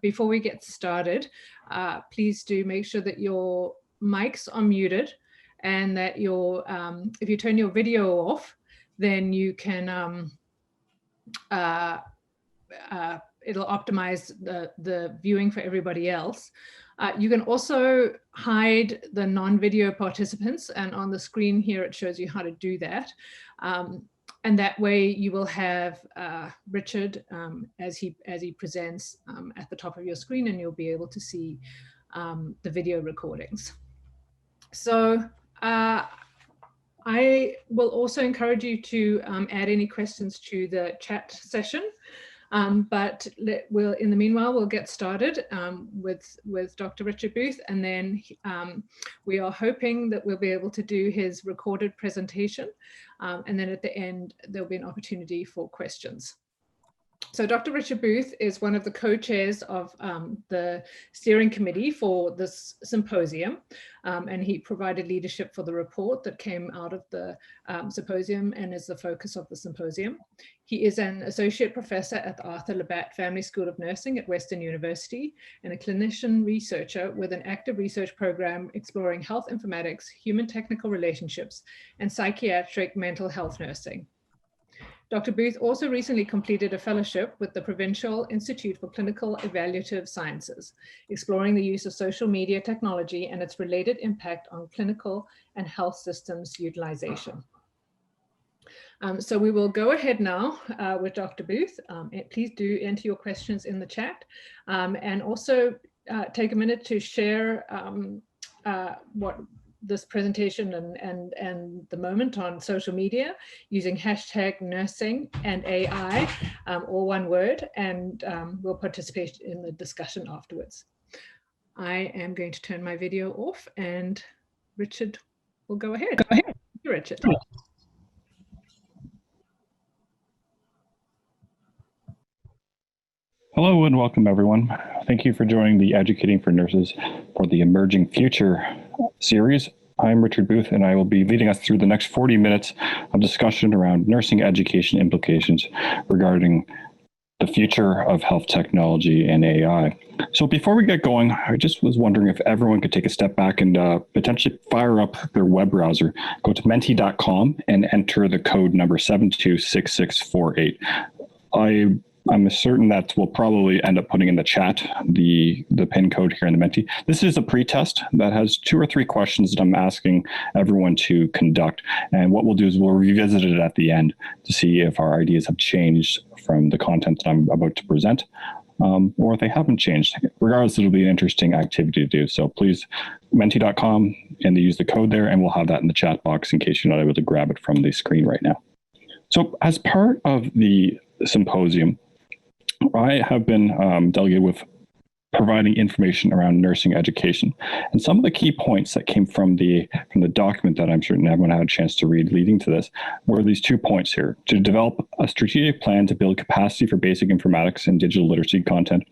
before we get started, please do make sure that your mics are muted and that if you turn your video off, then you can, it'll optimize the viewing for everybody else. You can also hide the non-video participants, and on the screen here it shows you how to do that. And that way you will have Richard as he presents at the top of your screen, and you'll be able to see the video recordings. So I will also encourage you to add any questions to the chat session. But in the meanwhile, we'll get started with Dr. Richard Booth, and then we are hoping that we'll be able to do his recorded presentation, and then at the end, there'll be an opportunity for questions. So Dr. Richard Booth is one of the co-chairs of the steering committee for this symposium, and he provided leadership for the report that came out of the symposium and is the focus of the symposium. He is an associate professor at the Arthur Labatt Family School of Nursing at Western University and a clinician researcher with an active research program exploring health informatics, human technical relationships, and psychiatric mental health nursing. Dr. Booth also recently completed a fellowship with the Provincial Institute for Clinical Evaluative Sciences, exploring the use of social media technology and its related impact on clinical and health systems utilization. So we will go ahead now with Dr. Booth. Please do enter your questions in the chat, and also take a minute to share what this presentation and the moment on social media using hashtag nursing and AI, all one word, and we'll participate in the discussion afterwards. I am going to turn my video off and Richard will go ahead. Go ahead, Richard. Hello and welcome everyone. Thank you for joining the Educating for Nurses for the Emerging Future series. I'm Richard Booth and I will be leading us through the next 40 minutes of discussion around nursing education implications regarding the future of health technology and AI. So before we get going, I just was wondering if everyone could take a step back and potentially fire up their web browser, go to menti.com and enter the code number 726648. I'm certain that we'll probably end up putting in the chat the pin code here in the Menti. This is a pre-test that has 2 or 3 questions that I'm asking everyone to conduct. And what we'll do is we'll revisit it at the end to see if our ideas have changed from the content that I'm about to present, or if they haven't changed. Regardless, it'll be an interesting activity to do. So please, menti.com, and use the code there, and we'll have that in the chat box in case you're not able to grab it from the screen right now. So as part of the symposium, I have been delegated with providing information around nursing education. And some of the key points that came from the document that I'm certain everyone had a chance to read leading to this were these 2 points here: to develop a strategic plan to build capacity for basic informatics and digital literacy content,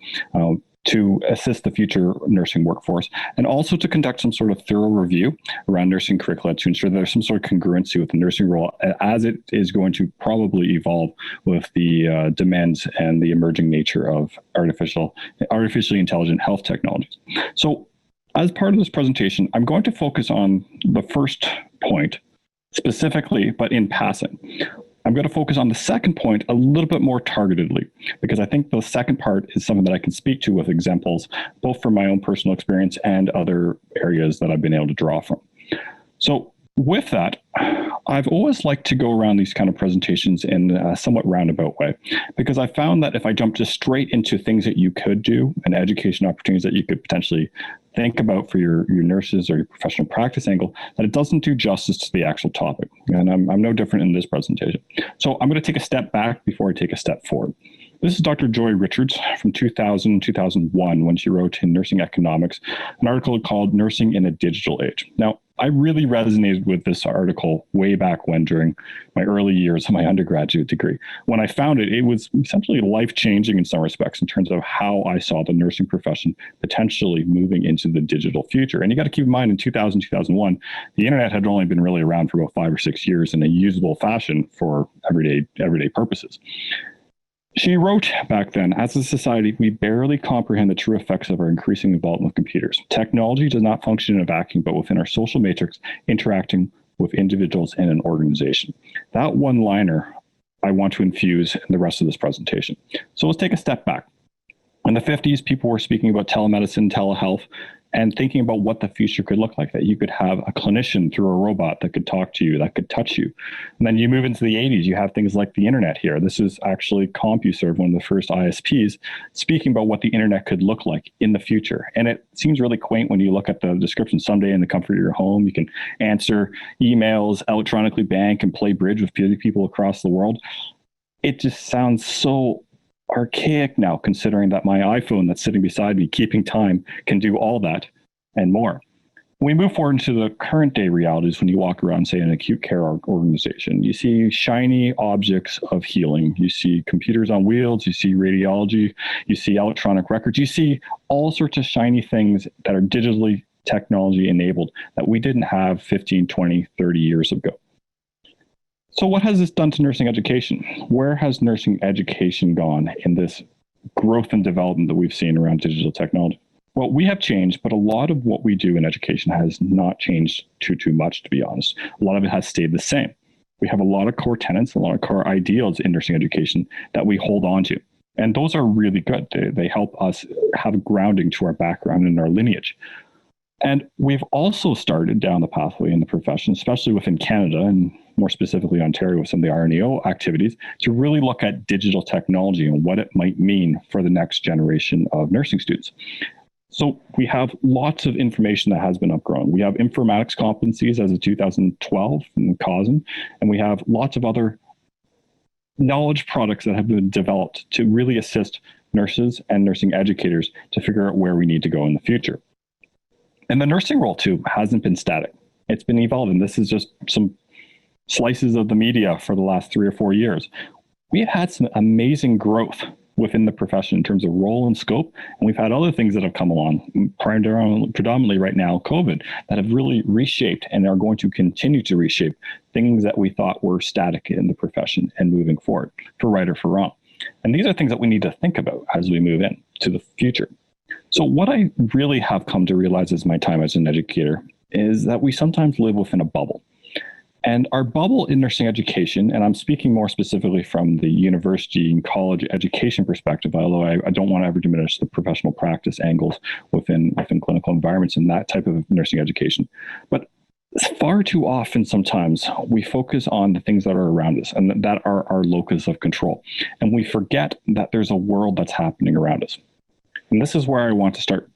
to assist the future nursing workforce, and also to conduct some sort of thorough review around nursing curricula to ensure there's some sort of congruency with the nursing role as it is going to probably evolve with the demands and the emerging nature of artificially intelligent health technologies. So as part of this presentation, I'm going to focus on the first point specifically, but in passing. I'm going to focus on the second point a little bit more targetedly, because I think the second part is something that I can speak to with examples, both from my own personal experience and other areas that I've been able to draw from. So with that, I've always liked to go around these kind of presentations in a somewhat roundabout way, because I found that if I jump just straight into things that you could do and education opportunities that you could potentially think about for your nurses or your professional practice angle, that it doesn't do justice to the actual topic. And I'm no different in this presentation. So I'm going to take a step back before I take a step forward. This is Dr. Joy Richards from 2001, when she wrote in Nursing Economics, an article called Nursing in a Digital Age. Now, I really resonated with this article way back when, during my early years of my undergraduate degree. When I found it, it was essentially life-changing in some respects in terms of how I saw the nursing profession potentially moving into the digital future. And you got to keep in mind, in 2000, 2001, the internet had only been really around for about 5 or 6 years in a usable fashion for everyday purposes. She wrote back then, as a society, we barely comprehend the true effects of our increasing involvement with computers. Technology does not function in a vacuum, but within our social matrix, interacting with individuals in an organization. That one-liner I want to infuse in the rest of this presentation. So let's take a step back. In the 50s, people were speaking about telemedicine, telehealth, and thinking about what the future could look like, that you could have a clinician through a robot that could talk to you, that could touch you. And then you move into the 80s, you have things like the internet here. This is actually CompuServe, one of the first ISPs, speaking about what the internet could look like in the future. And it seems really quaint when you look at the description. Someday in the comfort of your home, you can answer emails, electronically bank, and play bridge with people across the world. It just sounds so archaic now, considering that my iPhone that's sitting beside me, keeping time, can do all that and more. When we move forward into the current day realities, when you walk around, say, an acute care organization, you see shiny objects of healing. You see computers on wheels, you see radiology, you see electronic records, you see all sorts of shiny things that are digitally technology enabled that we didn't have 15, 20, 30 years ago. So what has this done to nursing education? Where has nursing education gone in this growth and development that we've seen around digital technology? Well, we have changed, but a lot of what we do in education has not changed too much, to be honest. A lot of it has stayed the same. We have a lot of core tenets, a lot of core ideals in nursing education that we hold on to. And those are really good. They help us have grounding to our background and our lineage. And we've also started down the pathway in the profession, especially within Canada and more specifically Ontario with some of the RNEO activities, to really look at digital technology and what it might mean for the next generation of nursing students. So we have lots of information that has been upgrown. We have informatics competencies as of 2012 in COSM, and we have lots of other knowledge products that have been developed to really assist nurses and nursing educators to figure out where we need to go in the future. And the nursing role, too, hasn't been static. It's been evolving. This is just some slices of the media for the last 3 or 4 years. We have had some amazing growth within the profession in terms of role and scope. And we've had other things that have come along, predominantly right now, COVID, that have really reshaped and are going to continue to reshape things that we thought were static in the profession and moving forward, for right or for wrong. And these are things that we need to think about as we move in to the future. So what I really have come to realize as my time as an educator is that we sometimes live within a bubble. And our bubble in nursing education, and I'm speaking more specifically from the university and college education perspective, although I don't want to ever diminish the professional practice angles within clinical environments and that type of nursing education. But far too often, sometimes we focus on the things that are around us and that are our locus of control. And we forget that there's a world that's happening around us. And this is where I want to start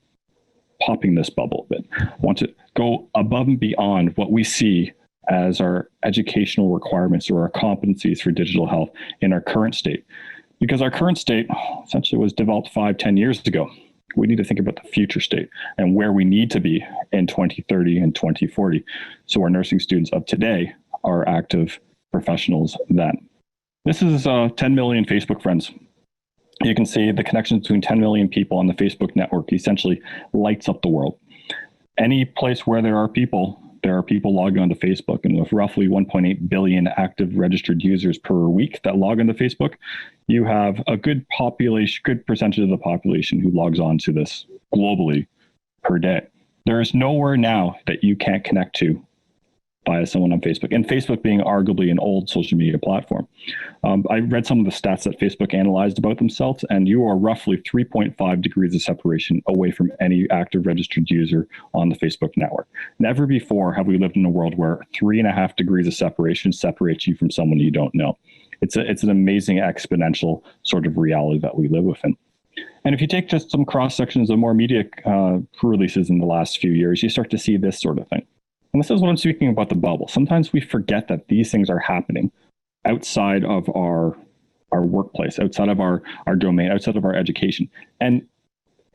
popping this bubble a bit. I want to go above and beyond what we see as our educational requirements or our competencies for digital health in our current state. Because our current state essentially was developed 5-10 years ago. We need to think about the future state and where we need to be in 2030 and 2040. So our nursing students of today are active professionals then. This is 10 million Facebook friends. You can see the connection between 10 million people on the Facebook network essentially lights up the world. Any place where there are people logging onto Facebook, and with roughly 1.8 billion active registered users per week that log onto Facebook, you have a good percentage of the population who logs on to this globally per day. There is nowhere now that you can't connect to via someone on Facebook, and Facebook being arguably an old social media platform. I read some of the stats that Facebook analyzed about themselves, and you are roughly 3.5 degrees of separation away from any active registered user on the Facebook network. Never before have we lived in a world where 3.5 degrees of separation separates you from someone you don't know. It's an amazing exponential sort of reality that we live within. And if you take just some cross sections of more media releases in the last few years, you start to see this sort of thing. And this is what I'm speaking about, the bubble. Sometimes we forget that these things are happening outside of our workplace, outside of our domain, outside of our education. And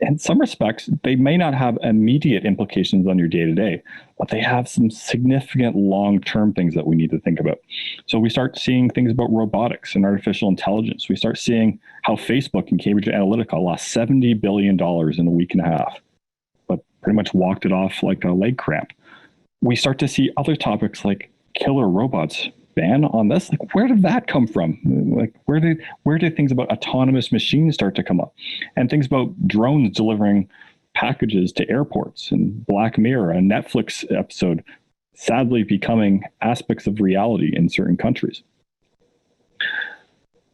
in some respects, they may not have immediate implications on your day-to-day, but they have some significant long-term things that we need to think about. So we start seeing things about robotics and artificial intelligence. We start seeing how Facebook and Cambridge Analytica lost $70 billion in a week and a half, but pretty much walked it off like a leg cramp. We start to see other topics like killer robots ban on this? Like, where did that come from? Like, where did things about autonomous machines start to come up? And things about drones delivering packages to airports, and Black Mirror, a Netflix episode, sadly becoming aspects of reality in certain countries.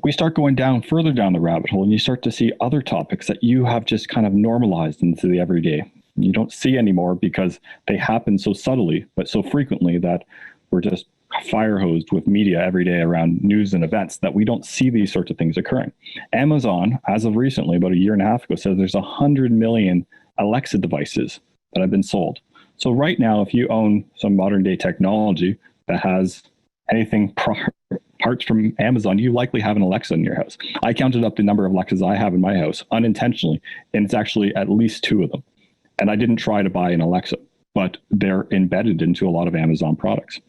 We start going further down the rabbit hole, and you start to see other topics that you have just kind of normalized into the everyday. You don't see anymore because they happen so subtly, but so frequently that we're just fire hosed with media every day around news and events that we don't see these sorts of things occurring. Amazon, as of recently, about a year and a half ago, says there's 100 million Alexa devices that have been sold. So right now, if you own some modern day technology that has anything parts from Amazon, you likely have an Alexa in your house. I counted up the number of Alexas I have in my house unintentionally, and it's actually at least 2 of them. And I didn't try to buy an Alexa, but they're embedded into a lot of Amazon products.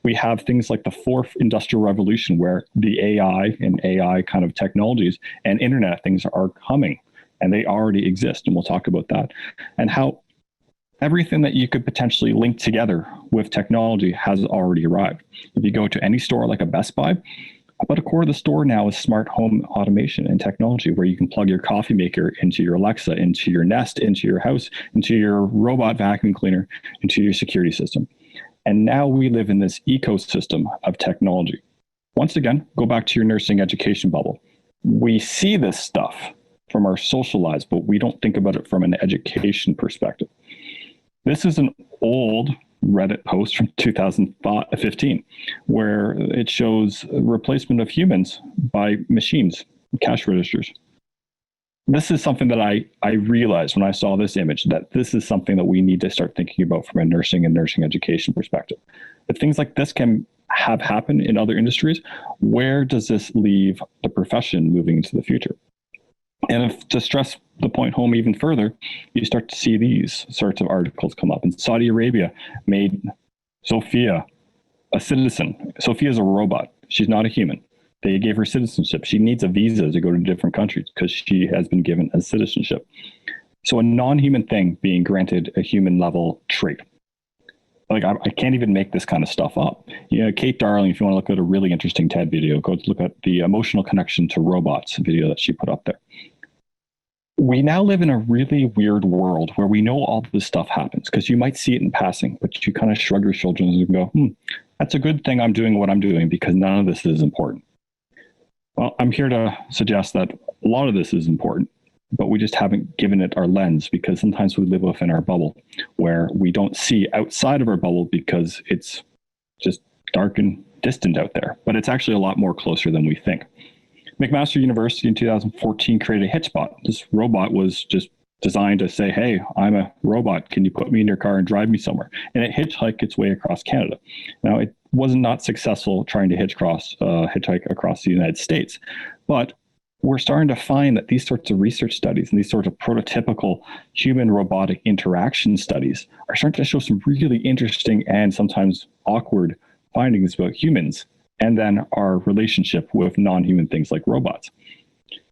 We have things like the 4th industrial revolution, where the AI and AI kind of technologies and Internet of Things are coming, and they already exist. And we'll talk about that, and how everything that you could potentially link together with technology has already arrived. If you go to any store like a Best Buy, about a quarter of the store now is smart home automation and technology, where you can plug your coffee maker into your Alexa, into your Nest, into your house, into your robot vacuum cleaner, into your security system. And now we live in this ecosystem of technology. Once again, go back to your nursing education bubble. We see this stuff from our social lives, but we don't think about it from an education perspective. This is an old Reddit post from 2015, where it shows replacement of humans by machines, cash registers. This is something that I realized when I saw this image, that this is something that we need to start thinking about from a nursing and nursing education perspective. If things like this can have happened in other industries, where does this leave the profession moving into the future? And if to stress the point home even further, you start to see these sorts of articles come up. And Saudi Arabia made Sophia a citizen. Sophia is a robot. She's not a human. They gave her citizenship. She needs a visa to go to different countries because she has been given a citizenship. So a non-human thing being granted a human level trait. Like, I can't even make this kind of stuff up. You know, Kate Darling, if you want to look at a really interesting TED video, go look at the emotional connection to robots video that she put up there. We now live in a really weird world where we know all this stuff happens, because you might see it in passing, but you kind of shrug your shoulders and go, that's a good thing I'm doing what I'm doing, because none of this is important. Well, I'm here to suggest that a lot of this is important, but we just haven't given it our lens, because sometimes we live within our bubble where we don't see outside of our bubble because it's just dark and distant out there, but it's actually a lot more closer than we think. McMaster University in 2014 created a hitchbot. This robot was just designed to say, hey, I'm a robot. Can you put me in your car and drive me somewhere? And it hitchhiked its way across Canada. Now, it was not successful trying to hitchhike across the United States, but we're starting to find that these sorts of research studies and these sorts of prototypical human robotic interaction studies are starting to show some really interesting and sometimes awkward findings about humans, and then our relationship with non-human things like robots.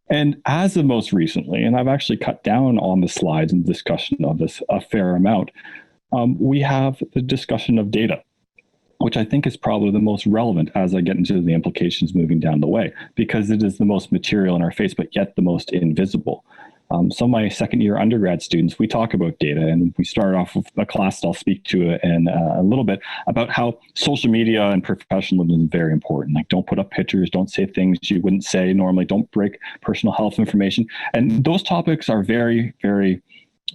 And as of most recently, and I've actually cut down on the slides and discussion of this a fair amount, we have the discussion of data, which I think is probably the most relevant as I get into the implications moving down the way, because it is the most material in our face, but yet the most invisible. Some of my second year undergrad students, we talk about data, and we start off with a class that I'll speak to in a little bit about how social media and professionalism is very important. Like, don't put up pictures, don't say things you wouldn't say normally, don't break personal health information. And those topics are very, very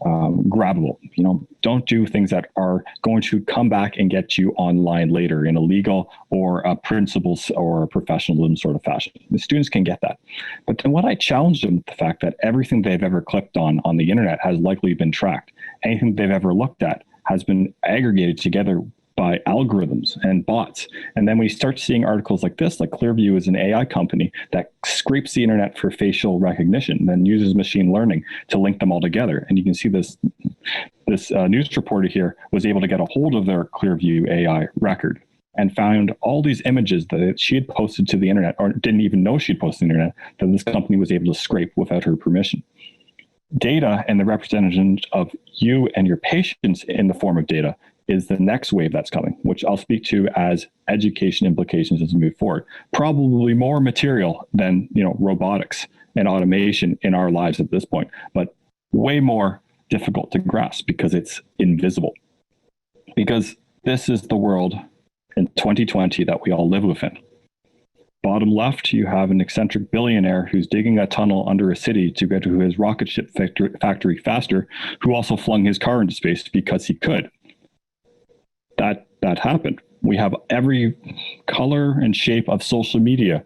grabbable. You know, don't do things that are going to come back and get you online later in a legal or a principles or a professionalism sort of fashion. The students can get that. But then what I challenged them with the fact that everything they've ever clicked on the internet has likely been tracked. Anything they've ever looked at has been aggregated together by algorithms and bots. And then we start seeing articles like this, like Clearview is an AI company that scrapes the internet for facial recognition and then uses machine learning to link them all together. And you can see this news reporter here was able to get a hold of their Clearview AI record and found all these images that she had posted to the internet, or didn't even know she'd posted to the internet, that this company was able to scrape without her permission. Data and the representation of you and your patients in the form of data is the next wave that's coming, which I'll speak to as education implications as we move forward. Probably more material than, robotics and automation in our lives at this point, but way more difficult to grasp because it's invisible. Because this is the world in 2020 that we all live within. Bottom left, you have an eccentric billionaire who's digging a tunnel under a city to get to his rocket ship factory faster, who also flung his car into space because he could. That happened. We have every color and shape of social media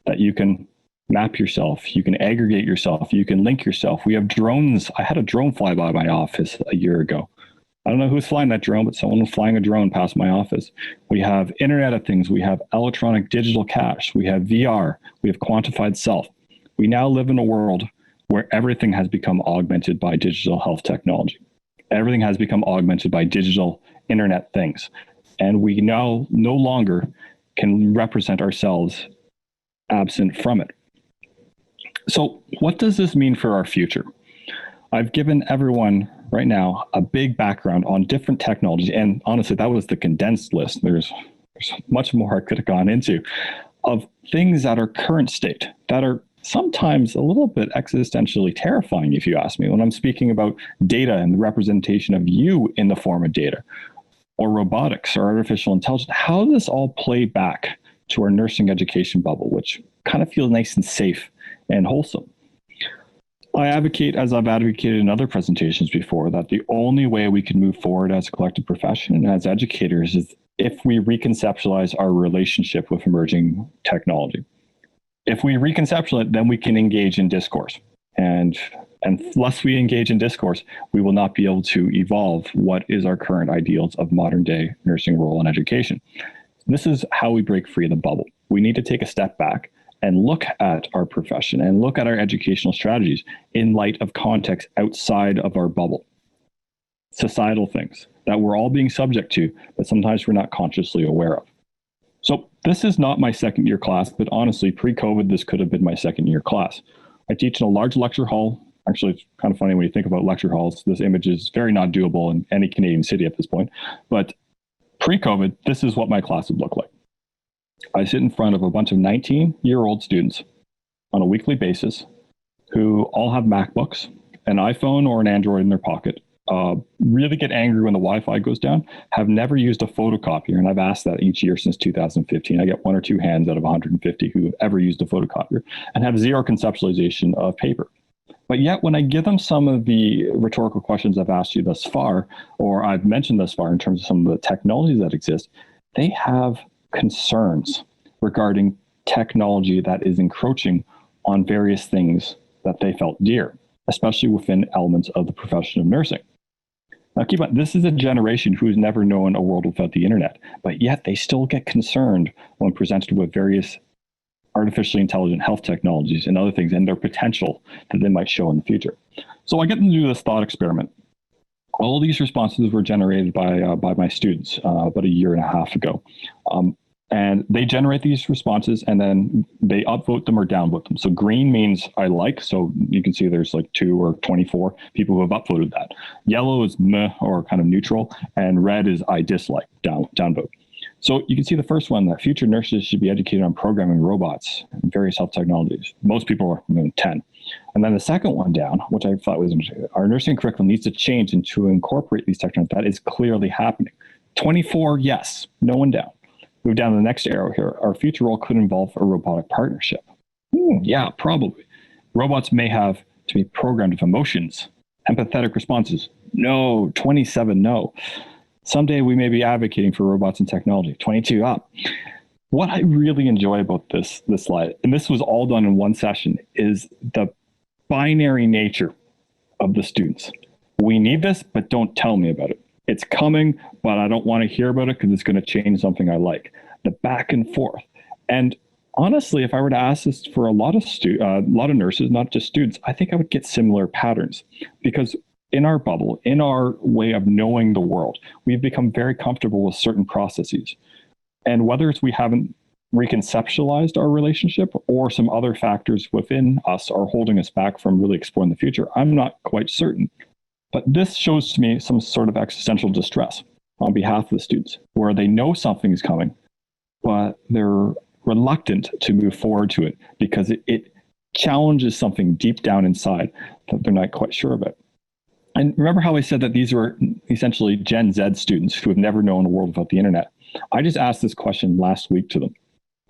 that you can map yourself, you can aggregate yourself, you can link yourself. We have drones. I had a drone fly by my office a year ago. I don't know who was flying that drone, but someone was flying a drone past my office. We have Internet of Things. We have electronic digital cash. We have VR. We have quantified self. We now live in a world where everything has become augmented by digital health technology. Everything has become augmented by digital Internet things. And we now no longer can represent ourselves absent from it. So what does this mean for our future? I've given everyone right now a big background on different technologies. And honestly, that was the condensed list. There's much more I could have gone into of things that are current state, that are sometimes a little bit existentially terrifying, if you ask me, when I'm speaking about data and the representation of you in the form of data, or robotics or artificial intelligence. How does this all play back to our nursing education bubble, which kind of feels nice and safe and wholesome? I advocate, as I've advocated in other presentations before, that the only way we can move forward as a collective profession and as educators is if we reconceptualize our relationship with emerging technology. If we reconceptualize it, then we can engage in discourse. And unless we engage in discourse, we will not be able to evolve what is our current ideals of modern day nursing role in education. This is how we break free of the bubble. We need to take a step back and look at our profession and look at our educational strategies in light of context outside of our bubble. Societal things that we're all being subject to, but sometimes we're not consciously aware of. So this is not my second year class, but honestly, pre-COVID, this could have been my second year class. I teach in a large lecture hall. Actually, it's kind of funny when you think about lecture halls. This image is very not doable in any Canadian city at this point. But pre-COVID, this is what my class would look like. I sit in front of a bunch of 19-year-old students on a weekly basis who all have MacBooks, an iPhone or an Android in their pocket, really get angry when the Wi-Fi goes down, have never used a photocopier. And I've asked that each year since 2015. I get 1 or 2 hands out of 150 who have ever used a photocopier and have zero conceptualization of paper. But yet when I give them some of the rhetorical questions I've asked you thus far, or I've mentioned thus far in terms of some of the technologies that exist, they have concerns regarding technology that is encroaching on various things that they felt dear, especially within elements of the profession of nursing. Now keep on, this is a generation who's never known a world without the internet, but yet they still get concerned when presented with various artificially intelligent health technologies and other things and their potential that they might show in the future. So I get them to do this thought experiment. All these responses were generated by my students about a year and a half ago. And they generate these responses and then they upvote them or downvote them. So green means I like. So you can see there's like 2 or 24 people who have upvoted that. Yellow is meh or kind of neutral. And red is I dislike, downvote. So you can see the first one, that future nurses should be educated on programming robots and various health technologies. Most people are 10. And then the second one down, which I thought was interesting, our nursing curriculum needs to change and to incorporate these technologies. That is clearly happening. 24, yes, no one down. Move down to the next arrow here. Our future role could involve a robotic partnership. Yeah, probably. Robots may have to be programmed with emotions, empathetic responses. No, 27, no. Someday we may be advocating for robots and technology. 22 up. What I really enjoy about this slide, and this was all done in one session, is the binary nature of the students. We need this, but don't tell me about it. It's coming, but I don't want to hear about it because it's going to change something I like. The back and forth. And honestly, if I were to ask this for a lot of nurses, not just students, I think I would get similar patterns because in our bubble, in our way of knowing the world, we've become very comfortable with certain processes. And whether it's we haven't reconceptualized our relationship or some other factors within us are holding us back from really exploring the future, I'm not quite certain. But this shows to me some sort of existential distress. on behalf of the students, where they know something is coming, but they're reluctant to move forward to it because it challenges something deep down inside that they're not quite sure about. And remember how I said that these were essentially Gen Z students who have never known a world without the internet? I just asked this question last week to them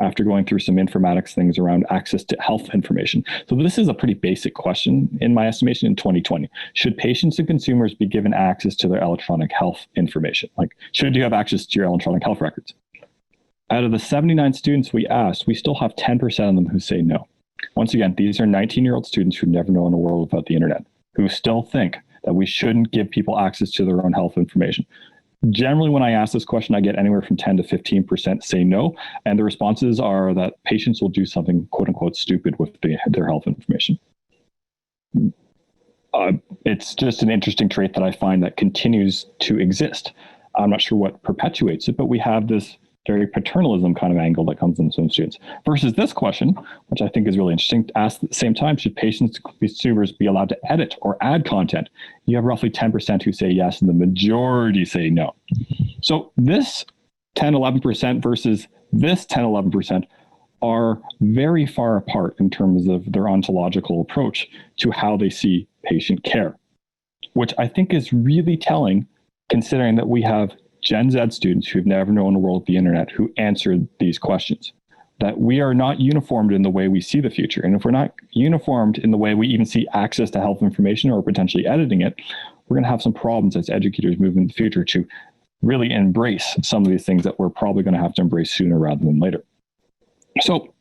after going through some informatics things around access to health information. So this is a pretty basic question in my estimation in 2020. Should patients and consumers be given access to their electronic health information? Like, should you have access to your electronic health records? Out of the 79 students we asked, we still have 10% of them who say no. Once again, these are 19-year-old students who've never known a world without the internet, who still think that we shouldn't give people access to their own health information. Generally, when I ask this question, I get anywhere from 10 to 15% say no. And the responses are that patients will do something, quote unquote, stupid with their health information. It's just an interesting trait that I find that continues to exist. I'm not sure what perpetuates it, but we have this very paternalism kind of angle that comes in some students. Versus this question, which I think is really interesting, asked at the same time, should patients and consumers be allowed to edit or add content? You have roughly 10% who say yes, and the majority say no. So this 10, 11% versus this 10, 11% are very far apart in terms of their ontological approach to how they see patient care, which I think is really telling, considering that we have Gen Z students who've never known a world of the internet who answered these questions, that we are not uniformed in the way we see the future. And if we're not uniformed in the way we even see access to health information or potentially editing it, we're going to have some problems as educators move in the future to really embrace some of these things that we're probably going to have to embrace sooner rather than later. So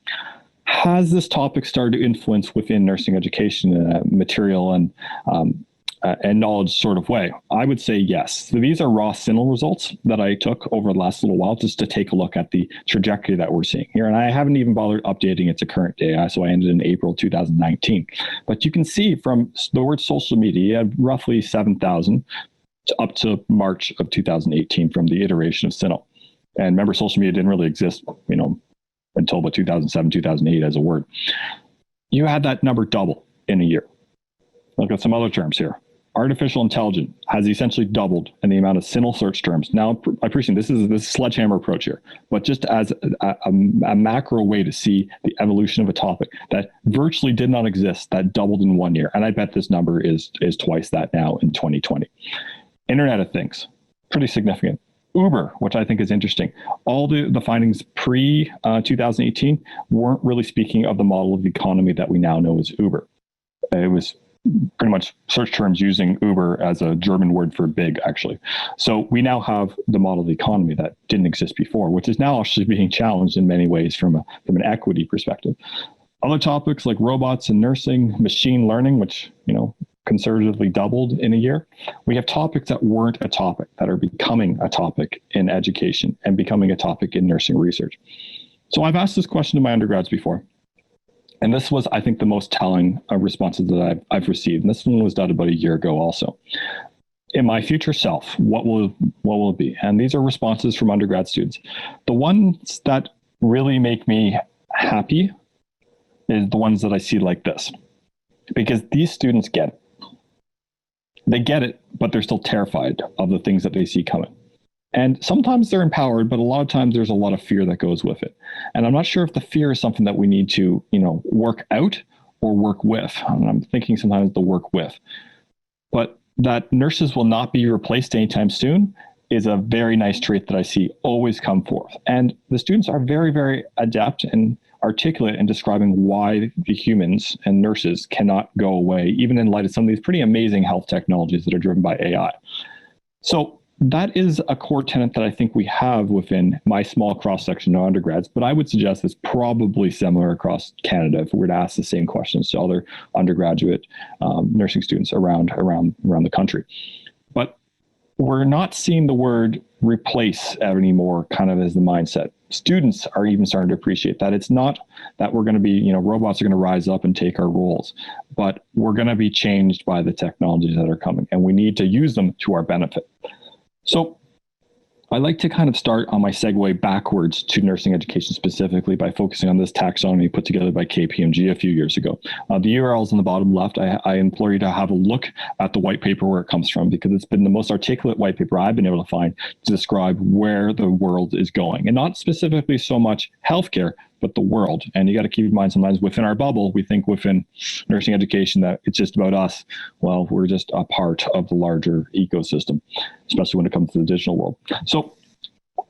has this topic started to influence within nursing education material and knowledge sort of way? I would say yes. So these are raw CINAHL results that I took over the last little while just to take a look at the trajectory that we're seeing here. And I haven't even bothered updating it to current day. So I ended in April 2019. But you can see from the word social media, you had roughly 7,000 up to March of 2018 from the iteration of CINAHL. And remember, social media didn't really exist, until about 2007, 2008 as a word. You had that number double in a year. Look at some other terms here. Artificial intelligence has essentially doubled in the amount of CINAHL search terms. Now, I appreciate this is a sledgehammer approach here, but just as a macro way to see the evolution of a topic that virtually did not exist, that doubled in 1 year. And I bet this number is twice that now in 2020. Internet of Things, pretty significant. Uber, which I think is interesting. All the findings pre-2018 weren't really speaking of the model of the economy that we now know as Uber. It was pretty much search terms using Uber as a German word for big, actually. So we now have the model of the economy that didn't exist before, which is now actually being challenged in many ways from an equity perspective. Other topics like robots in nursing, machine learning, which, conservatively doubled in a year. We have topics that weren't a topic that are becoming a topic in education and becoming a topic in nursing research. So I've asked this question to my undergrads before. And this was, I think, the most telling responses that I've received. And this one was done about a year ago also. In my future self, what will it be? And these are responses from undergrad students. The ones that really make me happy is the ones that I see like this. Because these students get it. They get it, but they're still terrified of the things that they see coming. And sometimes they're empowered, but a lot of times there's a lot of fear that goes with it. And I'm not sure if the fear is something that we need to, work out or work with. And I'm thinking sometimes the work with. But that nurses will not be replaced anytime soon is a very nice trait that I see always come forth. And the students are very, very adept and articulate in describing why the humans and nurses cannot go away, even in light of some of these pretty amazing health technologies that are driven by AI. So that is a core tenet that I think we have within my small cross-section of undergrads, but I would suggest it's probably similar across Canada if we were to ask the same questions to other undergraduate nursing students around the country. But we're not seeing the word replace anymore kind of as the mindset. Students are even starting to appreciate that. It's not that we're going to be, robots are going to rise up and take our roles, but we're going to be changed by the technologies that are coming, and we need to use them to our benefit. So I like to kind of start on my segue backwards to nursing education specifically by focusing on this taxonomy put together by KPMG a few years ago. The URL is in the bottom left. I implore you to have a look at the white paper where it comes from, because it's been the most articulate white paper I've been able to find to describe where the world is going, and not specifically so much healthcare, but the world. And you got to keep in mind, sometimes within our bubble, we think within nursing education that it's just about us. Well, we're just a part of the larger ecosystem, especially when it comes to the digital world. So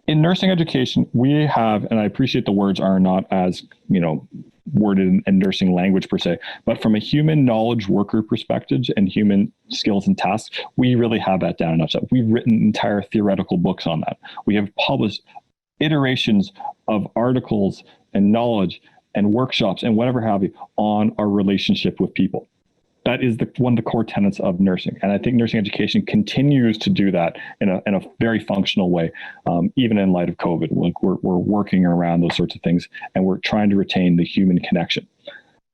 in nursing education, we have, and I appreciate the words are not as, worded in nursing language per se, but from a human knowledge worker perspective and human skills and tasks, we really have that down in a nutshell. We've written entire theoretical books on that. We have published iterations of articles and knowledge and workshops and whatever have you on our relationship with people. That is one of the core tenets of nursing. And I think nursing education continues to do that in a very functional way, even in light of COVID. We're working around those sorts of things, and we're trying to retain the human connection.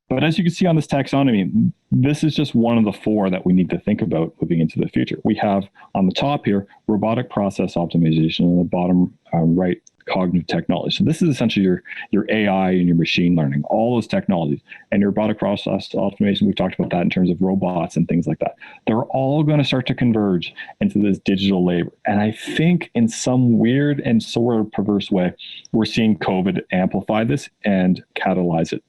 But as you can see on this taxonomy, this is just one of the four that we need to think about moving into the future. We have on the top here, robotic process optimization, and on the bottom right, cognitive technology. So this is essentially your AI and your machine learning, all those technologies. And your robotic process optimization, we've talked about that in terms of robots and things like that. They're all going to start to converge into this digital labor. And I think in some weird and sort of perverse way, we're seeing COVID amplify this and catalyze it.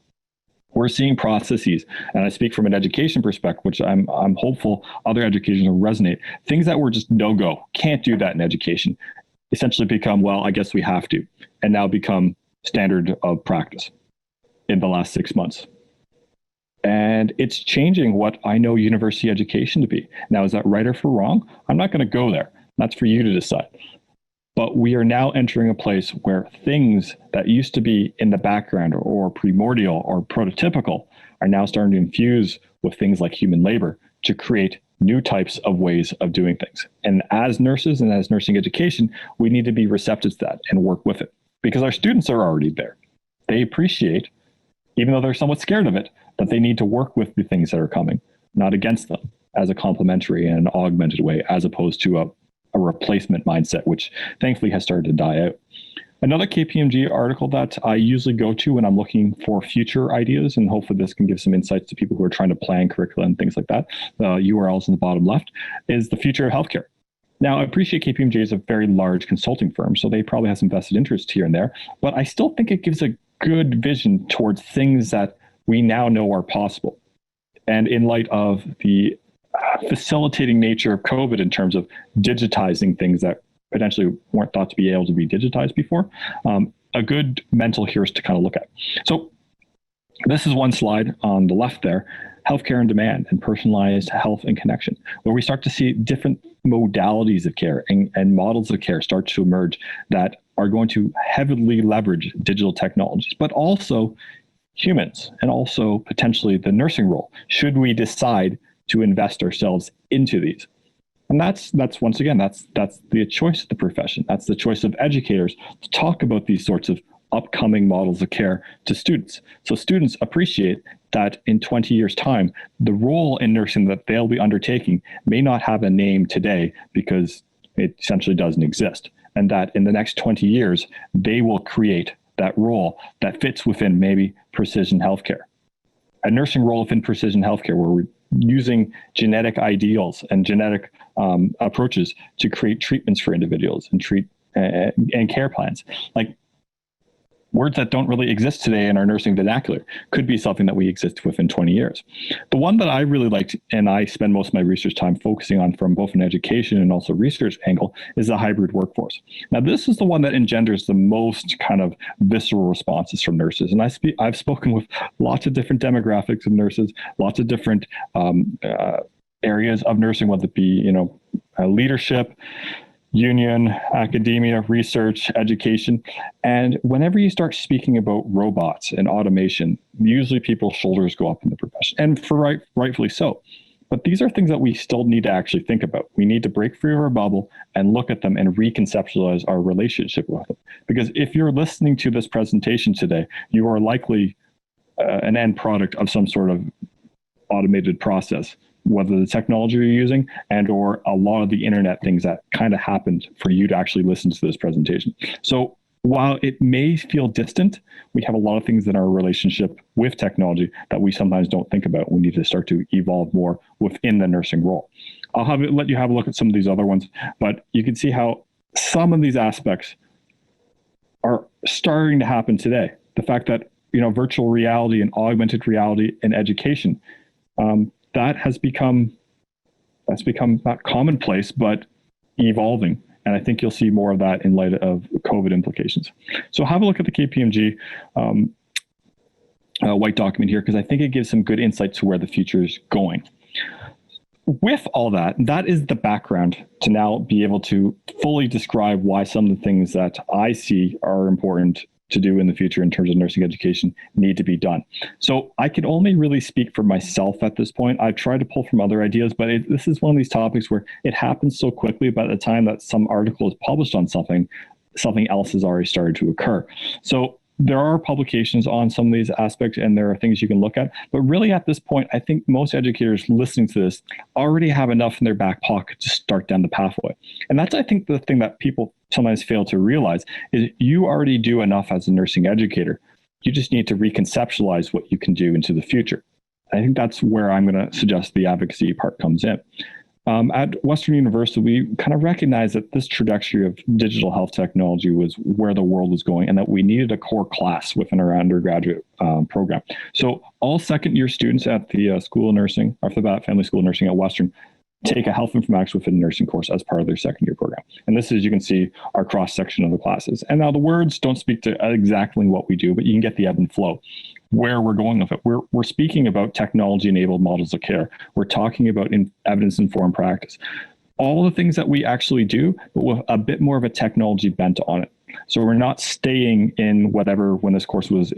We're seeing processes, and I speak from an education perspective, which I'm hopeful other educators will resonate. Things that were just no-go, can't do that in education, essentially become, well, I guess we have to, and now become standard of practice in the last 6 months. And it's changing what I know university education to be. Now, is that right or for wrong? I'm not going to go there. That's for you to decide. But we are now entering a place where things that used to be in the background or primordial or prototypical are now starting to infuse with things like human labor to create new types of ways of doing things. And as nurses and as nursing education, we need to be receptive to that and work with it, because our students are already there. They appreciate, even though they're somewhat scared of it, that they need to work with the things that are coming, not against them, as a complementary and an augmented way, as opposed to a replacement mindset, which thankfully has started to die out. Another KPMG article that I usually go to when I'm looking for future ideas, and hopefully this can give some insights to people who are trying to plan curricula and things like that, the URLs in the bottom left, is the future of healthcare. Now, I appreciate KPMG is a very large consulting firm, so they probably have some vested interest here and there, but I still think it gives a good vision towards things that we now know are possible. And in light of the facilitating nature of COVID in terms of digitizing things that potentially weren't thought to be able to be digitized before, a good mental here is to kind of look at. So this is one slide on the left there, healthcare and demand and personalized health and connection, where we start to see different modalities of care and models of care start to emerge that are going to heavily leverage digital technologies, but also humans, and also potentially the nursing role, should we decide to invest ourselves into these. And that's once again, that's the choice of the profession. That's the choice of educators to talk about these sorts of upcoming models of care to students. So students appreciate that in 20 years' time, the role in nursing that they'll be undertaking may not have a name today because it essentially doesn't exist. And that in the next 20 years, they will create that role that fits within maybe precision healthcare. A nursing role within precision healthcare, where we're using genetic ideals and genetic approaches to create treatments for individuals and treat and care plans. Like, words that don't really exist today in our nursing vernacular could be something that we exist within 20 years. The one that I really liked, and I spend most of my research time focusing on from both an education and also research angle, is the hybrid workforce. Now, this is the one that engenders the most kind of visceral responses from nurses. And I've spoken with lots of different demographics of nurses, lots of different areas of nursing, whether it be, leadership, union, academia, research, education. And whenever you start speaking about robots and automation, usually people's shoulders go up in the profession, and for rightfully so. But these are things that we still need to actually think about. We need to break free of our bubble and look at them and reconceptualize our relationship with them. Because if you're listening to this presentation today, you are likely an end product of some sort of automated process whether the technology you're using and or a lot of the internet things that kind of happened for you to actually listen to this presentation. So while it may feel distant, we have a lot of things in our relationship with technology that we sometimes don't think about. We need to start to evolve more within the nursing role. Let you have a look at some of these other ones, but you can see how some of these aspects are starting to happen today. The fact that, virtual reality and augmented reality in education, that's become not commonplace, but evolving. And I think you'll see more of that in light of COVID implications. So have a look at the KPMG white document here, because I think it gives some good insight to where the future is going. With all that, that is the background to now be able to fully describe why some of the things that I see are important to do in the future in terms of nursing education need to be done. So I can only really speak for myself at this point. I've tried to pull from other ideas, but this is one of these topics where it happens so quickly. By the time that some article is published on something else has already started to occur. So there are publications on some of these aspects, and there are things you can look at. But really at this point, I think most educators listening to this already have enough in their back pocket to start down the pathway. And that's, I think, the thing that people sometimes fail to realize is you already do enough as a nursing educator. You just need to reconceptualize what you can do into the future. I think that's where I'm going to suggest the advocacy part comes in. At Western University, we kind of recognized that this trajectory of digital health technology was where the world was going, and that we needed a core class within our undergraduate program. So all second-year students at the School of Nursing, off the bat, Family School of Nursing at Western, take a health informatics within a nursing course as part of their second-year program. And this is, you can see, our cross-section of the classes. And now the words don't speak to exactly what we do, but you can get the ebb and flow. Where we're going with it. We're speaking about technology-enabled models of care. We're talking about evidence-informed practice. All the things that we actually do, but with a bit more of a technology bent on it. So we're not staying in whatever, when this course was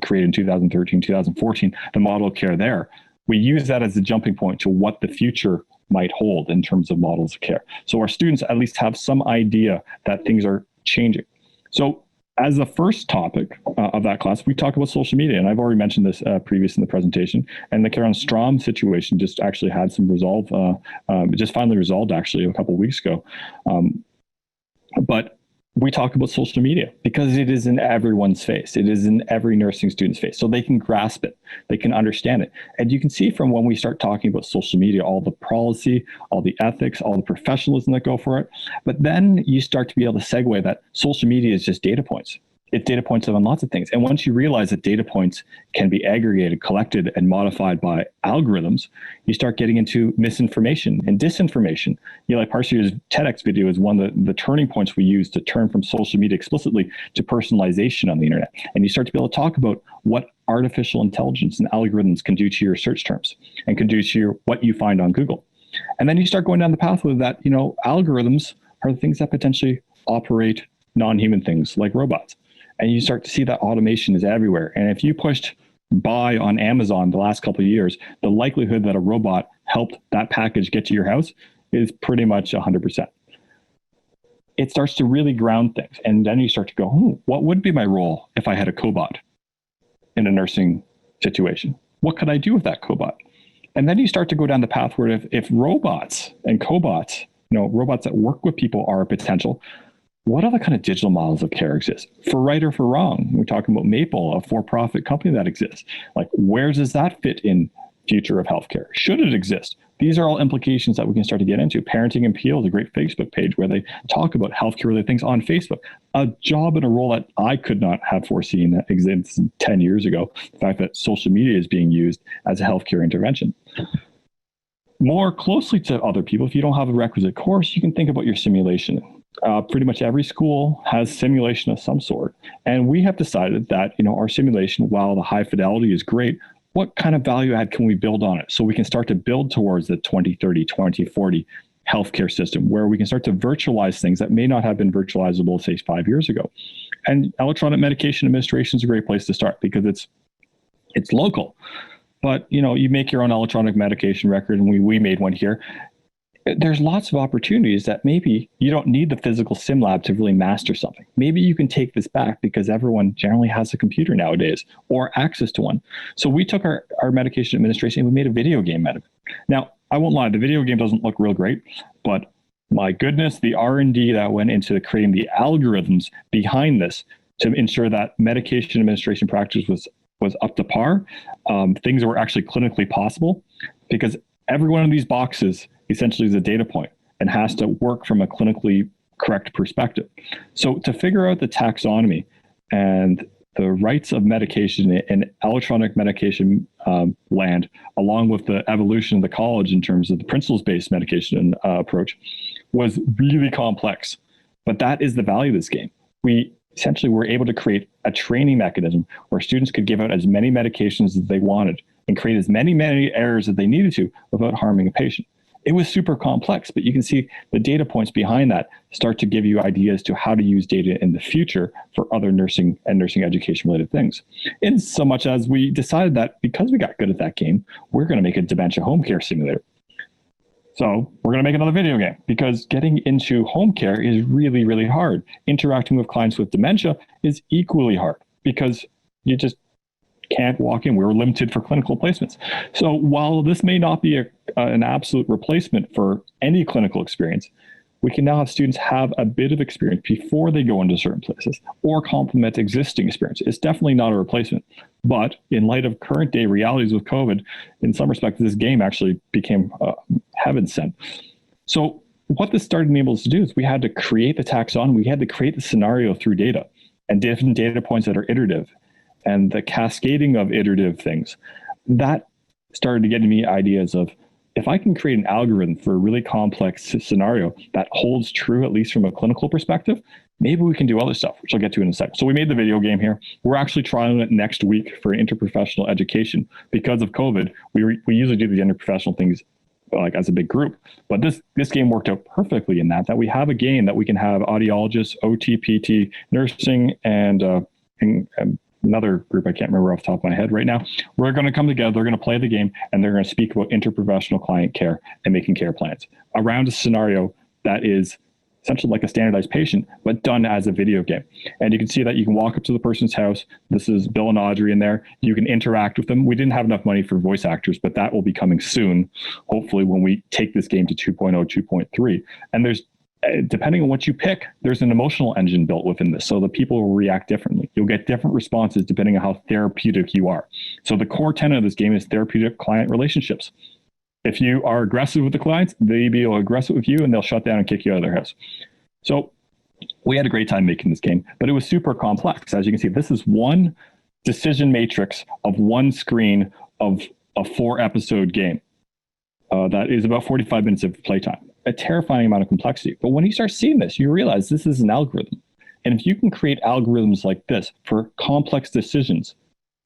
created in 2013, 2014, the model of care there. We use that as a jumping point to what the future might hold in terms of models of care. So our students at least have some idea that things are changing. So as the first topic of that class, we talk about social media, and I've already mentioned this previous in the presentation. And the Karen Strom situation just actually had some resolve, just finally resolved actually a couple of weeks ago. But we talk about social media because it is in everyone's face. It is in every nursing student's face. So they can grasp it, they can understand it. And you can see from when we start talking about social media, all the policy, all the ethics, all the professionalism that go for it. But then you start to be able to segue that social media is just data points. It's data points on lots of things. And once you realize that data points can be aggregated, collected, and modified by algorithms, you start getting into misinformation and disinformation. Like Parsia's TEDx video is one of the turning points we use to turn from social media explicitly to personalization on the internet. And you start to be able to talk about what artificial intelligence and algorithms can do to your search terms and can do to what you find on Google. And then you start going down the pathway that, algorithms are the things that potentially operate non-human things like robots. And you start to see that automation is everywhere. And if you pushed buy on Amazon the last couple of years, the likelihood that a robot helped that package get to your house is pretty much 100%. It starts to really ground things. And then you start to go, what would be my role if I had a cobot in a nursing situation? What could I do with that cobot? And then you start to go down the path where if robots and cobots, robots that work with people are a potential, what other kind of digital models of care exist? For right or for wrong? We're talking about Maple, a for-profit company that exists. Like, where does that fit in future of healthcare? Should it exist? These are all implications that we can start to get into. Parenting and Peel is a great Facebook page where they talk about healthcare-related things on Facebook. A job and a role that I could not have foreseen that existed 10 years ago. The fact that social media is being used as a healthcare intervention. More closely to other people, if you don't have a requisite course, you can think about your simulation. Pretty much every school has simulation of some sort. And we have decided that, our simulation, while the high fidelity is great, what kind of value add can we build on it? So we can start to build towards the 2030, 2040 healthcare system where we can start to virtualize things that may not have been virtualizable, say, 5 years ago. And electronic medication administration is a great place to start because it's local. But, you make your own electronic medication record, and we made one here. There's lots of opportunities that maybe you don't need the physical sim lab to really master something. Maybe you can take this back because everyone generally has a computer nowadays or access to one. So we took our medication administration and we made a video game out of it. Now, I won't lie, the video game doesn't look real great, but my goodness, the R&D that went into creating the algorithms behind this to ensure that medication administration practice was up to par, things that were actually clinically possible, because every one of these boxes essentially is a data point and has to work from a clinically correct perspective. So to figure out the taxonomy and the rights of medication in electronic medication land, along with the evolution of the college in terms of the principles-based medication approach, was really complex. But that is the value of this game. We essentially were able to create a training mechanism where students could give out as many medications as they wanted and create as many errors as they needed to without harming a patient. It was super complex, but you can see the data points behind that start to give you ideas to how to use data in the future for other nursing and nursing education related things. In so much as we decided that because we got good at that game, we're going to make a dementia home care simulator. So we're going to make another video game, because getting into home care is really, really hard. Interacting with clients with dementia is equally hard because you just can't walk in. We were limited for clinical placements. So while this may not be an absolute replacement for any clinical experience, we can now have students have a bit of experience before they go into certain places or complement existing experience. It's definitely not a replacement. But in light of current day realities with COVID, in some respects, this game actually became heaven sent. So what this started enabling us to do is we had to create the taxonomy. We had to create the scenario through data and different data points that are iterative and the cascading of iterative things. That started to get me ideas of, if I can create an algorithm for a really complex scenario that holds true, at least from a clinical perspective, maybe we can do other stuff, which I'll get to in a second. So we made the video game here. We're actually trialing it next week for interprofessional education. Because of COVID, we usually do the interprofessional things like as a big group, but this game worked out perfectly in that we have a game that we can have audiologists, OT, PT, nursing, and another group I can't remember off the top of my head right now. We're going to come together, they're going to play the game, and they're going to speak about interprofessional client care and making care plans around a scenario that is essentially like a standardized patient, but done as a video game. And you can see that you can walk up to the person's house. This is Bill and Audrey in there. You can interact with them. We didn't have enough money for voice actors, but that will be coming soon, hopefully when we take this game to 2.0, 2.3. And there's, depending on what you pick, there's an emotional engine built within this, so the people will react differently. You'll get different responses depending on how therapeutic you are. So the core tenet of this game is therapeutic client relationships. If you are aggressive with the clients, they'll be aggressive with you and they'll shut down and kick you out of their house. So we had a great time making this game, but it was super complex. As you can see, this is one decision matrix of one screen of a 4-episode game. That is about 45 minutes of playtime. A terrifying amount of complexity. But when you start seeing this, you realize this is an algorithm. And if you can create algorithms like this for complex decisions,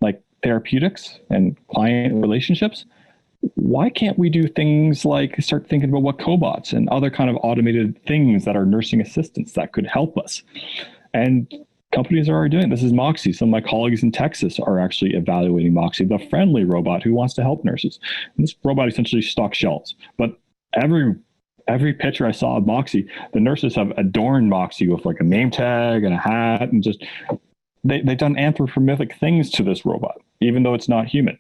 like therapeutics and client relationships, why can't we do things like start thinking about what cobots and other kind of automated things that are nursing assistants that could help us? And companies are already doing this. Is Moxie. Some of my colleagues in Texas are actually evaluating Moxie, the friendly robot who wants to help nurses. And this robot essentially stocks shelves. But every picture I saw of Moxie, the nurses have adorned Moxie with like a name tag and a hat, and just they've done anthropomorphic things to this robot, even though it's not human.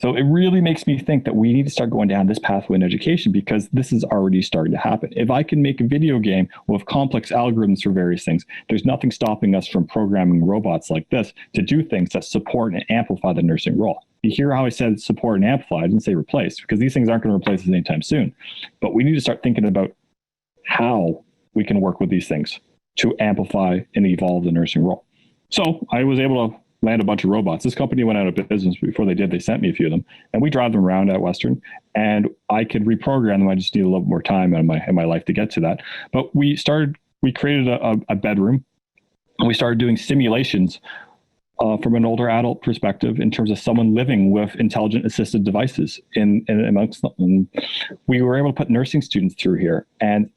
So it really makes me think that we need to start going down this pathway in education, because this is already starting to happen. If I can make a video game with complex algorithms for various things, there's nothing stopping us from programming robots like this to do things that support and amplify the nursing role. You hear how I said support and amplify, I didn't say replace, because these things aren't going to replace us anytime soon. But we need to start thinking about how we can work with these things to amplify and evolve the nursing role. So I was able to land a bunch of robots. This company went out of business. Before they did, they sent me a few of them, and we drive them around at Western, and I could reprogram them. I just need a little more time in my life to get to that. But we created a bedroom, and we started doing simulations from an older adult perspective in terms of someone living with intelligent assisted devices in amongst them. And we were able to put nursing students through here and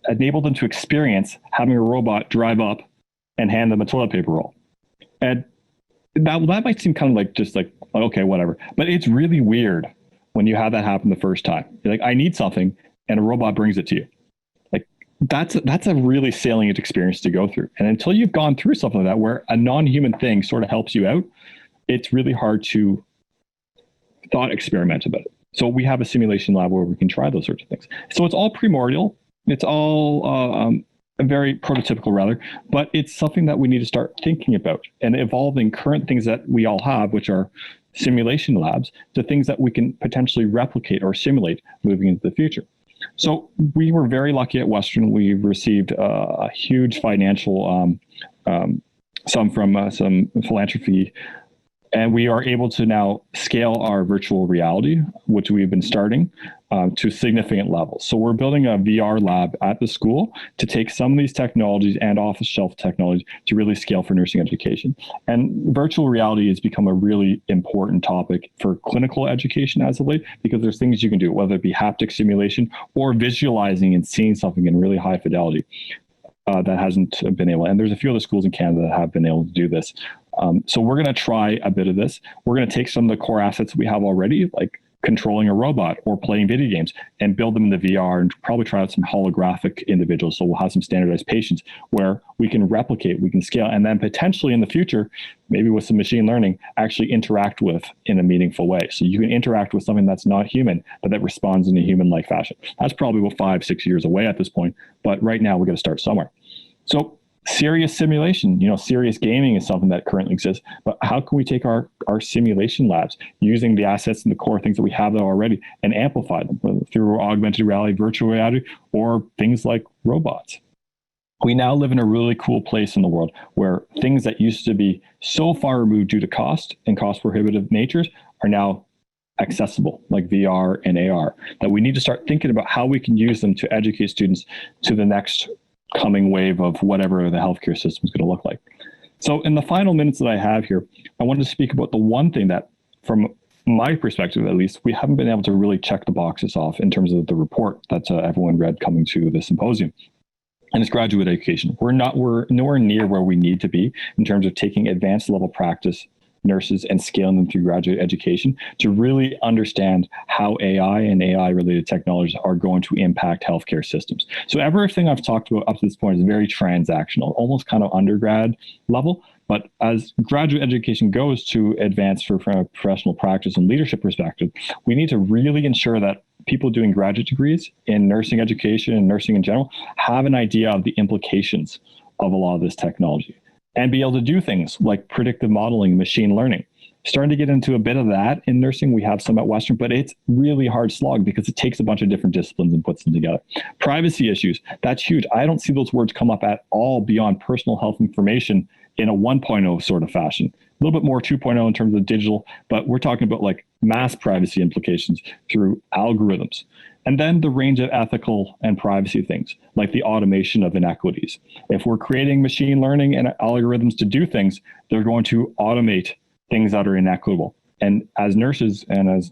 enable them to experience having a robot drive up and hand them a toilet paper roll. And that might seem kind of like just like, okay, whatever. But it's really weird when you have that happen the first time. You're like, I need something, and a robot brings it to you. Like that's a really salient experience to go through. And until you've gone through something like that, where a non-human thing sort of helps you out, it's really hard to thought experiment about it. So we have a simulation lab where we can try those sorts of things. So it's all primordial. It's all very prototypical rather, but it's something that we need to start thinking about and evolving current things that we all have, which are simulation labs, to things that we can potentially replicate or simulate moving into the future. So we were very lucky at Western. We received a huge financial sum from some philanthropy, and we are able to now scale our virtual reality, which we've been starting, to significant levels. So we're building a VR lab at the school to take some of these technologies and off-the-shelf technology to really scale for nursing education. And virtual reality has become a really important topic for clinical education as of late, because there's things you can do, whether it be haptic simulation or visualizing and seeing something in really high fidelity. That hasn't been able, and there's a few other schools in Canada that have been able to do this. So we're going to try a bit of this. We're going to take some of the core assets we have already, like controlling a robot or playing video games, and build them in the VR, and probably try out some holographic individuals. So we'll have some standardized patients where we can replicate, we can scale, and then potentially in the future, maybe with some machine learning, actually interact with in a meaningful way. So you can interact with something that's not human, but that responds in a human-like fashion. That's probably about 5-6 years away at this point, but right now we got to start somewhere. So serious simulation, serious gaming is something that currently exists, but how can we take our simulation labs using the assets and the core things that we have there already and amplify them through augmented reality, virtual reality, or things like robots? We now live in a really cool place in the world where things that used to be so far removed due to cost and cost prohibitive natures are now accessible, like VR and AR, that we need to start thinking about how we can use them to educate students to the next coming wave of whatever the healthcare system is going to look like. So in the final minutes that I have here, I wanted to speak about the one thing that, from my perspective at least, we haven't been able to really check the boxes off in terms of the report that everyone read coming to the symposium. And it's graduate education. We're nowhere near where we need to be in terms of taking advanced level practice nurses and scaling them through graduate education to really understand how AI and AI related technologies are going to impact healthcare systems. So everything I've talked about up to this point is very transactional, almost kind of undergrad level. But as graduate education goes to advance from a professional practice and leadership perspective, we need to really ensure that people doing graduate degrees in nursing education and nursing in general have an idea of the implications of a lot of this technology, and be able to do things like predictive modeling, machine learning. Starting to get into a bit of that in nursing. We have some at Western, but it's really hard slog because it takes a bunch of different disciplines and puts them together. Privacy issues, that's huge. I don't see those words come up at all beyond personal health information in a 1.0 sort of fashion. A little bit more 2.0 in terms of digital, but we're talking about like mass privacy implications through algorithms. And then the range of ethical and privacy things, like the automation of inequities. If we're creating machine learning and algorithms to do things, they're going to automate things that are inequitable. And as nurses and as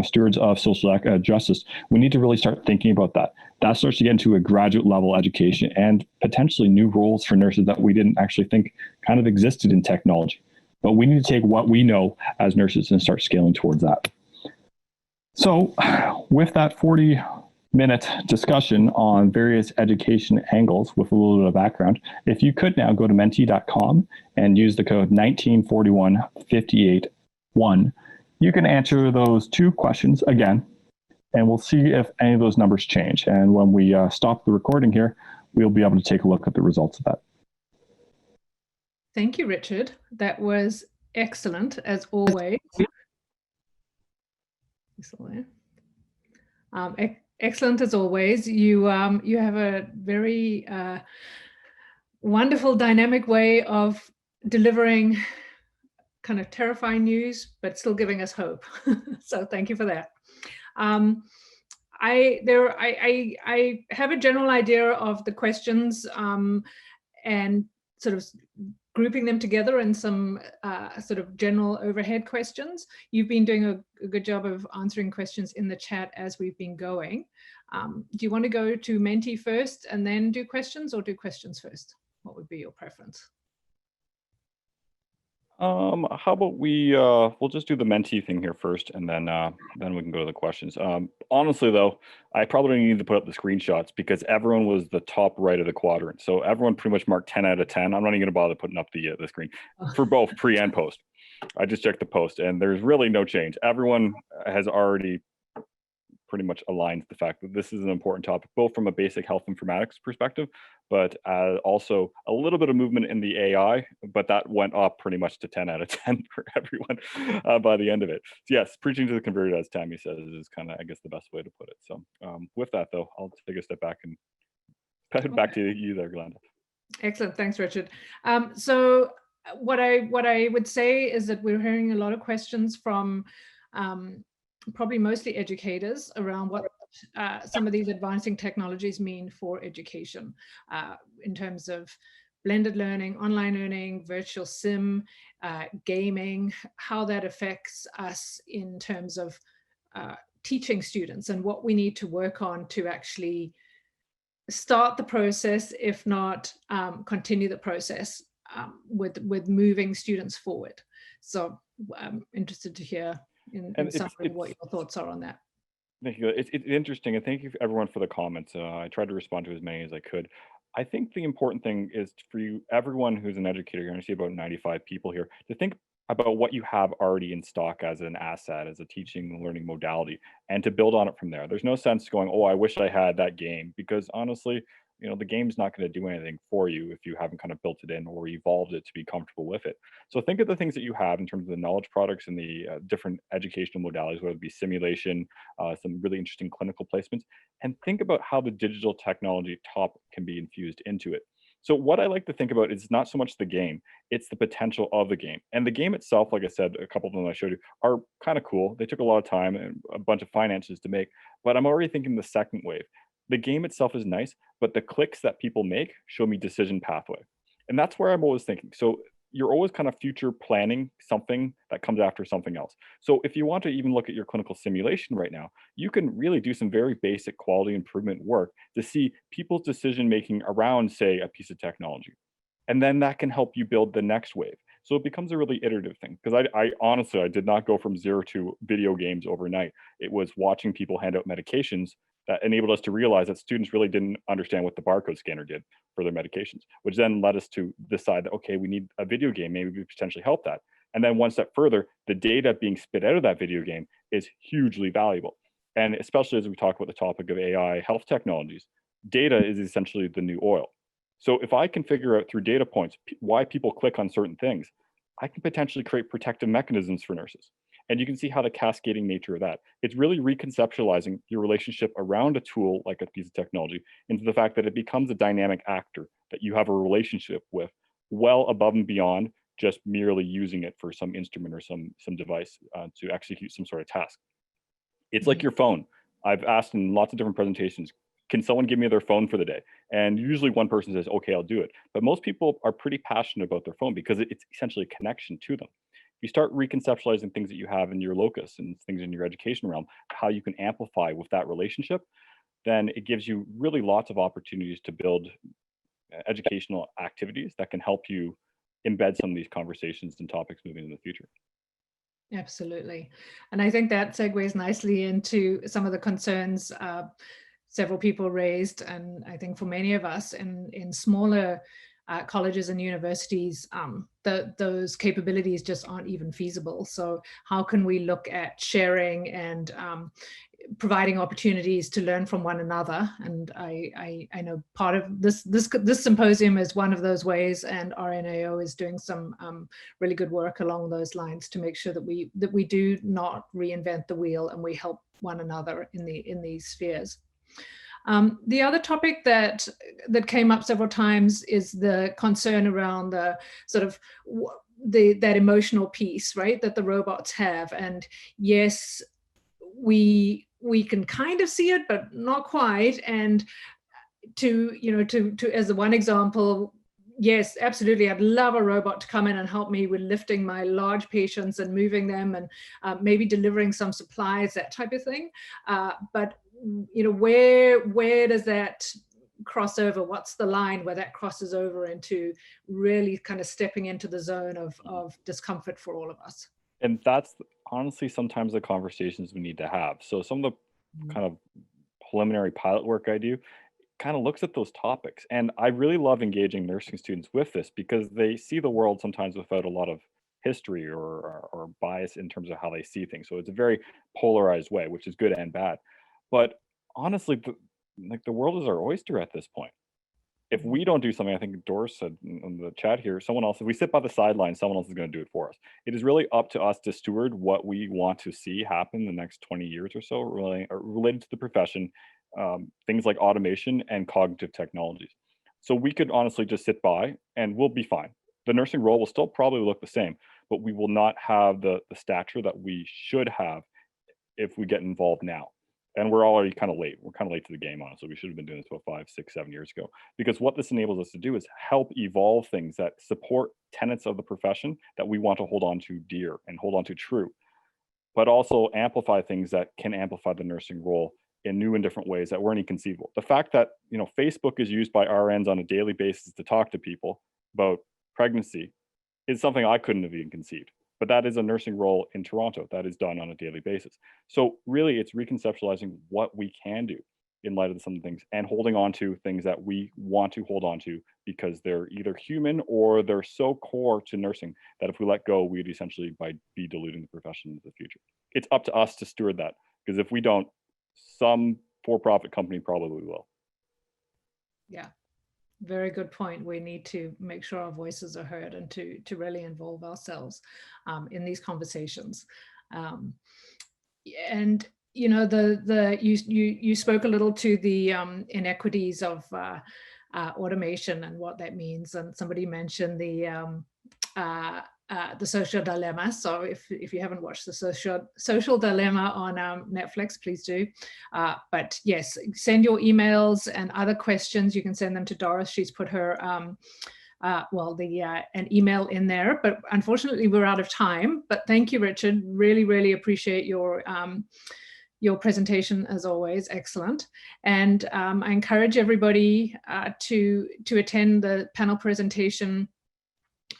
stewards of social justice, we need to really start thinking about that. That starts to get into a graduate level education and potentially new roles for nurses that we didn't actually think kind of existed in technology. But we need to take what we know as nurses and start scaling towards that. So with that 40-minute discussion on various education angles with a little bit of background, if you could now go to menti.com and use the code 1941581, you can answer those two questions again, and we'll see if any of those numbers change. And when we stop the recording here, we'll be able to take a look at the results of that. Thank you, Richard. That was excellent, as always. Excellent as always. You have a very wonderful, dynamic way of delivering kind of terrifying news, but still giving us hope. So thank you for that. I have a general idea of the questions and sort of grouping them together in some sort of general overhead questions. You've been doing a good job of answering questions in the chat as we've been going. Do you want to go to Menti first and then do questions, or do questions first? What would be your preference? How about we'll just do the Menti thing here first, and then we can go to the questions. Honestly, though, I probably need to put up the screenshots because everyone was the top right of the quadrant. So everyone pretty much marked 10 out of 10. I'm not even going to bother putting up the screen for both pre and post. I just checked the post, and there's really no change. Everyone has already pretty much aligned to the fact that this is an important topic, both from a basic health informatics perspective, but also a little bit of movement in the AI, but that went up pretty much to 10 out of 10 for everyone by the end of it. So yes, preaching to the converted, as Tammy says, is kind of, I guess, the best way to put it. So with that, though, I'll take a step back and back to you there, Glynda. Excellent. Thanks, Richard. So what I would say is that we're hearing a lot of questions from probably mostly educators around what some of these advancing technologies mean for education in terms of blended learning, online learning, virtual sim, gaming, how that affects us in terms of teaching students and what we need to work on to actually start the process, if not continue the process with moving students forward. So I'm interested to hear in summary what your thoughts are on that. Thank you. It's interesting, and thank you everyone for the comments. I tried to respond to as many as I could. I think the important thing is for you, everyone who's an educator, you're going to see about 95 people here, to think about what you have already in stock as an asset, as a teaching and learning modality, and to build on it from there. There's no sense going, oh, I wish I had that game, because honestly, the game's not going to do anything for you if you haven't kind of built it in or evolved it to be comfortable with it. So think of the things that you have in terms of the knowledge products and the different educational modalities, whether it be simulation, some really interesting clinical placements, and think about how the digital technology top can be infused into it. So what I like to think about is not so much the game, it's the potential of the game. And the game itself, like I said, a couple of them I showed you, are kind of cool. They took a lot of time and a bunch of finances to make, but I'm already thinking the second wave. The game itself is nice, but the clicks that people make show me decision pathway. And that's where I'm always thinking. So you're always kind of future planning something that comes after something else. So if you want to even look at your clinical simulation right now, you can really do some very basic quality improvement work to see people's decision making around, say, a piece of technology. And then that can help you build the next wave. So it becomes a really iterative thing. Because I honestly, I did not go from zero to video games overnight. It was watching people hand out medications that enabled us to realize that students really didn't understand what the barcode scanner did for their medications, which then led us to decide that, okay, we need a video game, maybe we could potentially help that. And then one step further, the data being spit out of that video game is hugely valuable. And especially as we talk about the topic of AI health technologies, data is essentially the new oil. So if I can figure out through data points why people click on certain things, I can potentially create protective mechanisms for nurses. And you can see how the cascading nature of that. It's really reconceptualizing your relationship around a tool like a piece of technology into the fact that it becomes a dynamic actor that you have a relationship with well above and beyond just merely using it for some instrument or some device to execute some sort of task. It's like your phone. I've asked in lots of different presentations, can someone give me their phone for the day? And usually one person says, okay, I'll do it. But most people are pretty passionate about their phone because it's essentially a connection to them. You start reconceptualizing things that you have in your locus and things in your education realm, how you can amplify with that relationship, then it gives you really lots of opportunities to build educational activities that can help you embed some of these conversations and topics moving in the future. Absolutely. And I think that segues nicely into some of the concerns several people raised. And I think for many of us in smaller colleges and universities, those capabilities just aren't even feasible. So how can we look at sharing and providing opportunities to learn from one another? And I know part of this symposium is one of those ways, and RNAO is doing some really good work along those lines to make sure that we do not reinvent the wheel and we help one another in these spheres. The other topic that came up several times is the concern around the sort of that emotional piece, right, that the robots have. And yes, we can kind of see it, but not quite. And to as the one example, yes, absolutely, I'd love a robot to come in and help me with lifting my large patients and moving them and maybe delivering some supplies, that type of thing. But where does that cross over? What's the line where that crosses over into really kind of stepping into the zone of discomfort for all of us? And that's honestly sometimes the conversations we need to have. So some of the kind of preliminary pilot work I do kind of looks at those topics. And I really love engaging nursing students with this because they see the world sometimes without a lot of history or bias in terms of how they see things. So it's a very polarized way, which is good and bad. But honestly, the world is our oyster at this point. If we don't do something, I think Doris said in the chat here, someone else, if we sit by the sidelines, someone else is going to do it for us. It is really up to us to steward what we want to see happen the next 20 years or so, really related to the profession, things like automation and cognitive technologies. So we could honestly just sit by and we'll be fine. The nursing role will still probably look the same, but we will not have the stature that we should have if we get involved now. And we're already kind of late. We're kind of late to the game, honestly. We should have been doing this about 5, 6, 7 years ago. Because what this enables us to do is help evolve things that support tenets of the profession that we want to hold on to dear and hold on to true, but also amplify things that can amplify the nursing role in new and different ways that weren't even conceivable. The fact that Facebook is used by RNs on a daily basis to talk to people about pregnancy is something I couldn't have even conceived. But that is a nursing role in Toronto that is done on a daily basis. So really, it's reconceptualizing what we can do in light of some of the things and holding on to things that we want to hold on to because they're either human or they're so core to nursing that if we let go, we'd essentially be diluting the profession into the future. It's up to us to steward that, because if we don't, some for-profit company probably will. Yeah. Very good point. We need to make sure our voices are heard and to really involve ourselves in these conversations. And you spoke a little to the inequities of automation and what that means, and somebody mentioned the social dilemma. So if you haven't watched the social dilemma on Netflix, please do. But yes, send your emails and other questions. You can send them to Doris. She's put her an email in there, but unfortunately we're out of time. But thank you, Richard. Really, really appreciate your presentation as always. Excellent. And I encourage everybody to attend the panel presentation.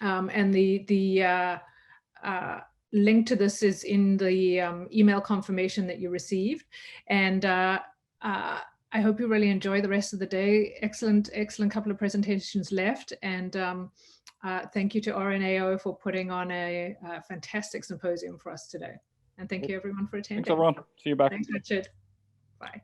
And the link to this is in the email confirmation that you received. And I hope you really enjoy the rest of the day. Excellent couple of presentations left. And thank you to RNAO for putting on a fantastic symposium for us today. And thank you everyone for attending. Thanks everyone. See you back. Thanks, Richard. Bye.